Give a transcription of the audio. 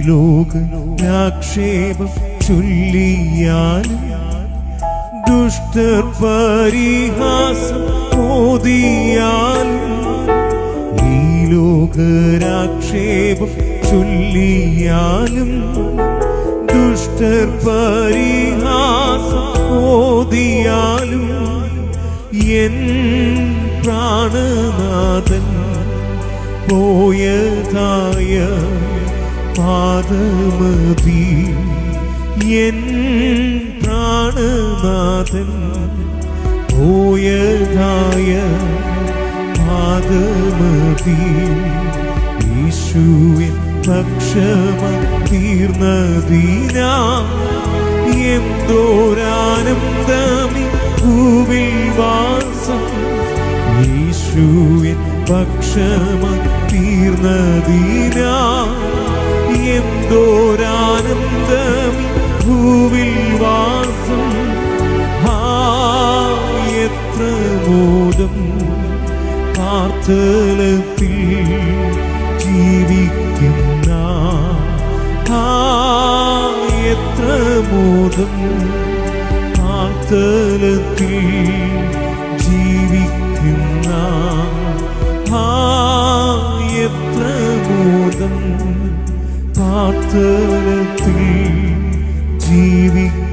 ലോകാക്ഷേപം ചൊല്ലിയാലും ദുഷ്ടർ പരിഹാസം ഓതിയാലും ഈ ലോകാക്ഷേപം ചൊല്ലിയാലും ദുഷ്ടർ പരിഹാസം ഓതിയാലും എൻ പ്രാണനാഥൻ പോയതായ പാദമതി എൻ പ്രാണനാഥൻ പോയതായ പാദമതി യേശുവിൻ പക്ഷമായി തീർന്നതിനാ എന്തോരാനന്ദമി ഭൂവിൽ വാസം യേശുവിൻ പക്ഷമായി തീർന്നതിനാ എന്തോരാനന്ദമി ഭൂവിൽ വാസം എത്ര മോദം പാർത്തലത്തിൽ ജീവിക്കുന്ന എത്ര മോദം പാർത്തലത്തിൽ ജീവിക്കുന്ന എത്ര മോദം പാർത്തലത്തിൽ ജീവിക്കുന്ന